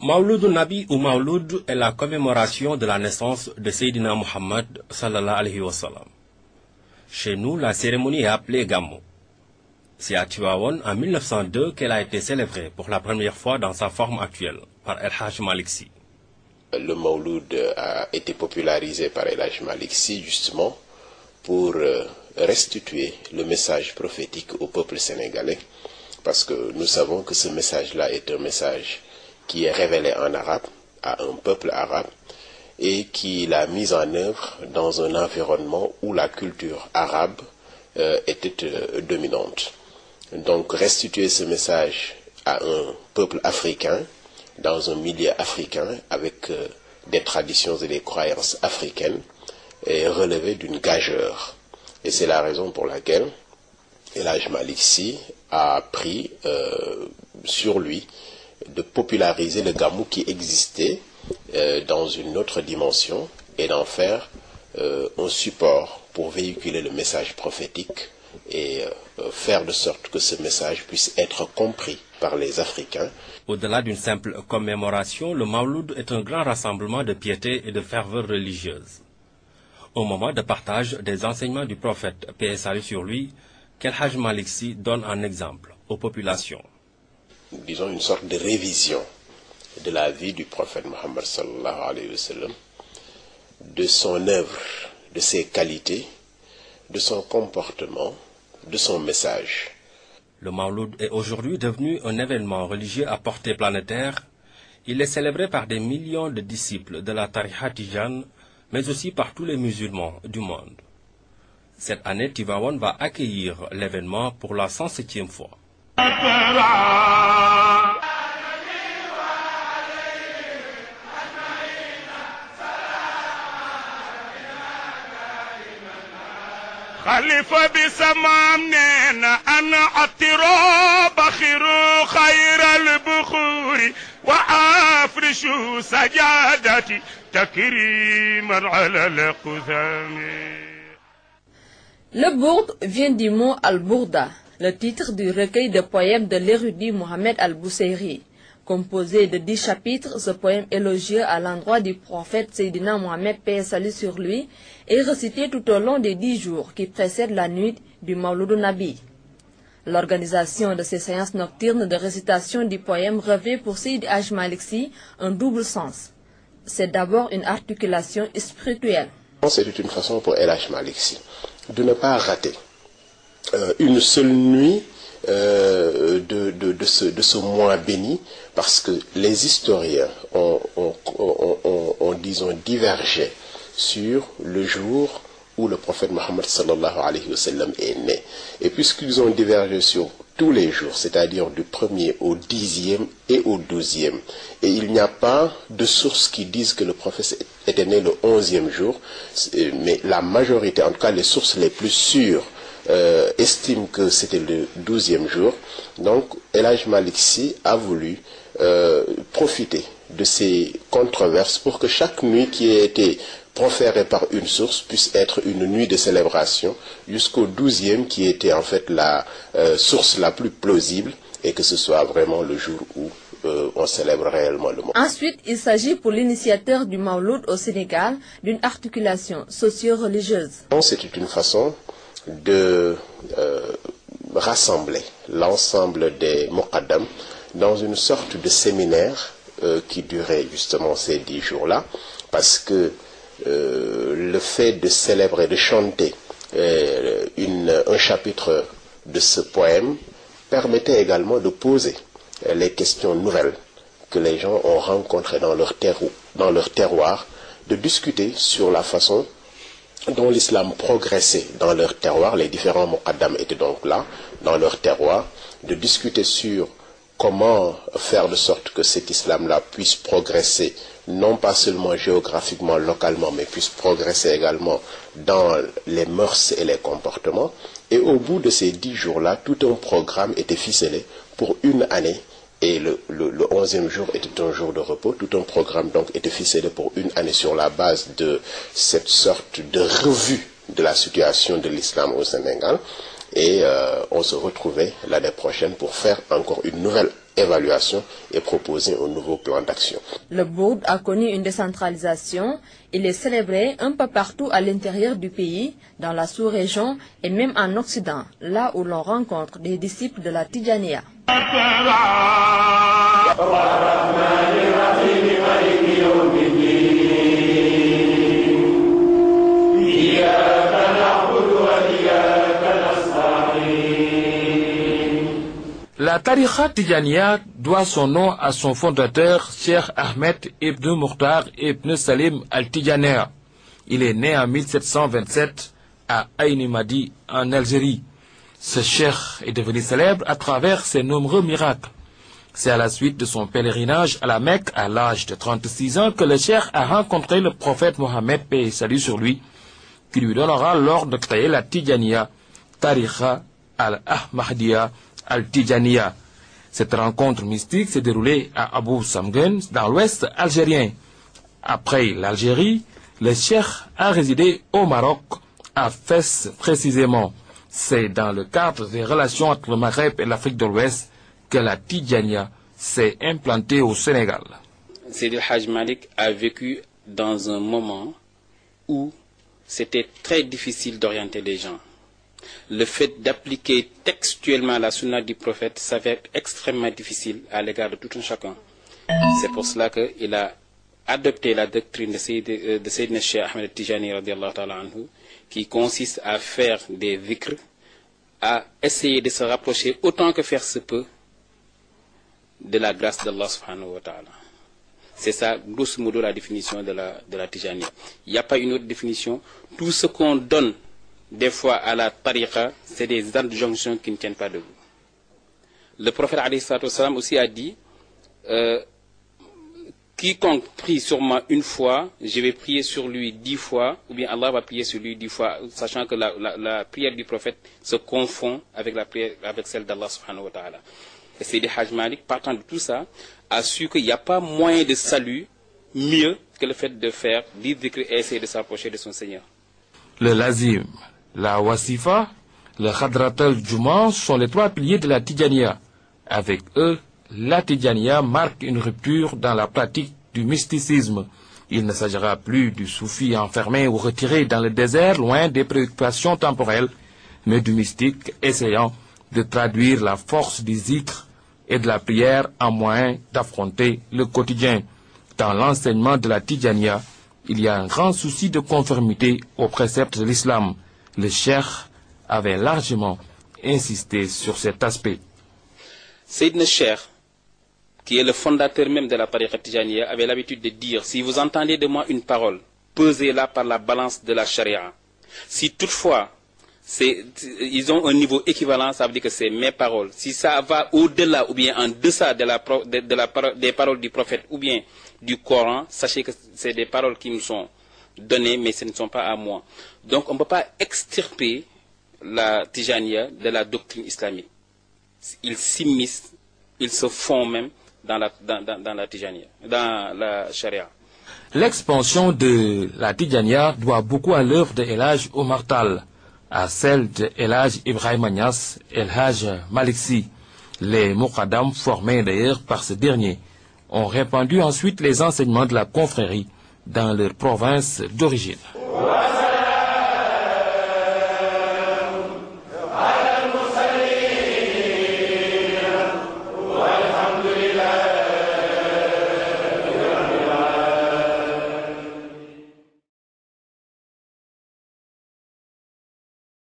Mawlud Nabi ou Mawlud est la commémoration de la naissance de Sayyidina Muhammad sallallahu alayhi wa sallam. Chez nous, la cérémonie est appelée Gamou. C'est à Tivaouane en 1902 qu'elle a été célébrée pour la première fois dans sa forme actuelle par El Hadj Malick Sy. Le Mawlud a été popularisé par El Hadj Malick Sy justement pour restituer le message prophétique au peuple sénégalais, parce que nous savons que ce message-là est un message qui est révélé en arabe à un peuple arabe et qui l'a mis en œuvre dans un environnement où la culture arabe était dominante. Donc restituer ce message à un peuple africain, dans un milieu africain, avec des traditions et des croyances africaines, est relevé d'une gageure. Et c'est la raison pour laquelle El Hadj Malick Sy a pris sur lui de populariser le gamou qui existait dans une autre dimension et d'en faire un support pour véhiculer le message prophétique et faire de sorte que ce message puisse être compris par les Africains. Au-delà d'une simple commémoration, le Mawlud est un grand rassemblement de piété et de ferveur religieuse. Au moment de partage des enseignements du prophète, paix et salut sur lui, qu'El Hadj Malick Sy donne en exemple aux populations. Disons une sorte de révision de la vie du prophète Mohammed sallallahu alayhi wa sallam, de son œuvre, de ses qualités, de son comportement, de son message. Le Mawlud est aujourd'hui devenu un événement religieux à portée planétaire. Il est célébré par des millions de disciples de la tariqa tijane, mais aussi par tous les musulmans du monde. Cette année, Tivaouane va accueillir l'événement pour la 107e fois. خليفة بسمامنا أنا عطرو بخير خير البخور وأفرش سجادتي تكريما على القثام. Le Bourd vient du mot Al-Bourda, le titre du recueil de poèmes de l'érudit Mohamed Al-Bousseiri. Composé de 10 chapitres, ce poème élogieux à l'endroit du prophète Seydina Mohamed, paix et salut sur lui, est récité tout au long des 10 jours qui précèdent la nuit du Mawlud Nabi. L'organisation de ces séances nocturnes de récitation du poème revêt pour Seydi Hadj Malick Sy un double sens. C'est d'abord une articulation spirituelle. C'est une façon pour El Hadj Malick Sy de ne pas rater une seule nuit de ce mois béni, parce que les historiens ont disons, divergé sur le jour où le prophète Mohammed sallallahu alayhi wa sallam est né. Et puisqu'ils ont divergé sur tous les jours, c'est-à-dire du 1er au 10e et au 12e, et il n'y a pas de sources qui disent que le prophète était né le 11e jour, mais la majorité, en tout cas les sources les plus sûres, estime que c'était le 12e jour. Donc El Hadj Malick Sy a voulu profiter de ces controverses pour que chaque nuit qui ait été proférée par une source puisse être une nuit de célébration jusqu'au 12e qui était en fait la source la plus plausible, et que ce soit vraiment le jour où on célèbre réellement le Mawlud. Ensuite, il s'agit pour l'initiateur du Mawlud au Sénégal d'une articulation socio-religieuse. C'était une façon de rassembler l'ensemble des Muqaddam dans une sorte de séminaire qui durait justement ces 10 jours-là, parce que le fait de célébrer, de chanter un chapitre de ce poème permettait également de poser les questions nouvelles que les gens ont rencontrées dans leur terroir, de discuter sur la façon dont l'islam progressait dans leur terroir. Les différents muqaddam étaient donc là, dans leur terroir, de discuter sur comment faire de sorte que cet islam-là puisse progresser, non pas seulement géographiquement, localement, mais puisse progresser également dans les mœurs et les comportements. Et au bout de ces 10 jours-là, tout un programme était ficelé pour une année. Et le 11e jour était un jour de repos. Tout un programme donc était ficelé pour une année sur la base de cette sorte de revue de la situation de l'islam au Sénégal. Et on se retrouvait l'année prochaine pour faire encore une nouvelle évaluation et proposer un nouveau plan d'action. Le bourd a connu une décentralisation. Il est célébré un peu partout à l'intérieur du pays, dans la sous-région et même en Occident, là où l'on rencontre des disciples de la Tidjaniya. La tariqa Tidjaniya doit son nom à son fondateur, Cheikh Ahmed ibn Mukhtar ibn Salim al-Tidjaniya. Il est né en 1727 à Aïn Madi, en Algérie. Ce cheikh est devenu célèbre à travers ses nombreux miracles. C'est à la suite de son pèlerinage à la Mecque à l'âge de 36 ans que le cheikh a rencontré le prophète Mohammed, paix et salut sur lui, qui lui donnera l'ordre de créer la Tidjaniya, Tariqa al-Ahmadiyya al-Tidjaniya. Cette rencontre mystique s'est déroulée à Abou Samgen, dans l'ouest algérien. Après l'Algérie, le cheikh a résidé au Maroc, à Fès précisément. C'est dans le cadre des relations entre le Maghreb et l'Afrique de l'Ouest que la Tidjaniya s'est implantée au Sénégal. Seydi El Hadj Malick a vécu dans un moment où c'était très difficile d'orienter les gens. Le fait d'appliquer textuellement la sunna du prophète s'avère extrêmement difficile à l'égard de tout un chacun. C'est pour cela qu'il a adopté la doctrine de Seydina Cheikh Ahmed Tijani radiallahu ta'ala anhu, qui consiste à faire des dhikrs, à essayer de se rapprocher autant que faire se peut de la grâce d'Allah subhanahu wa ta'ala. C'est ça, grosso modo, la définition de la Tijaniya. Il n'y a pas une autre définition. Tout ce qu'on donne des fois à la tariqa, c'est des injonctions qui ne tiennent pas debout. Le prophète alayhi salatu wassalam aussi a dit quiconque prie sur moi une fois, je vais prier sur lui 10 fois, ou bien Allah va prier sur lui 10 fois, sachant que la prière du prophète se confond avec la prière, avec celle d'Allah subhanahu wa ta'ala. Et Seydi Hadj Malick, partant de tout ça, a su qu'il n'y a pas moyen de salut mieux que le fait de faire des dhikr et essayer de s'approcher de son Seigneur. Le lazim, la wasifa, le khadrat al-Juma sont les 3 piliers de la Tidjaniya. Avec eux, la Tidjaniya marque une rupture dans la pratique du mysticisme. Il ne s'agira plus du soufi enfermé ou retiré dans le désert, loin des préoccupations temporelles, mais du mystique essayant de traduire la force du zikr et de la prière en moyen d'affronter le quotidien. Dans l'enseignement de la Tidjaniya, il y a un grand souci de conformité aux préceptes de l'islam. Le cheikh avait largement insisté sur cet aspect. Seydina Cheikh, qui est le fondateur même de la tariqa Tidjaniya, avait l'habitude de dire: si vous entendez de moi une parole, pesez-la par la balance de la charia. Si toutefois ils ont un niveau équivalent, ça veut dire que c'est mes paroles. Si ça va au-delà ou bien en deçà des paroles du prophète ou bien du Coran, sachez que c'est des paroles qui me sont données, mais ce ne sont pas à moi. Donc on ne peut pas extirper la Tidjaniya de la doctrine islamique. Ils s'immiscent, ils se font même dans la Tidjaniya, dans la charia. L'expansion de la Tidjaniya doit beaucoup à l'œuvre de El Hadj Omar Tall, à celle de El Hadj Ibrahima Niass, El Hadj Malick Sy. Les Moukadam, formés d'ailleurs par ce dernier, ont répandu ensuite les enseignements de la confrérie dans leur province d'origine.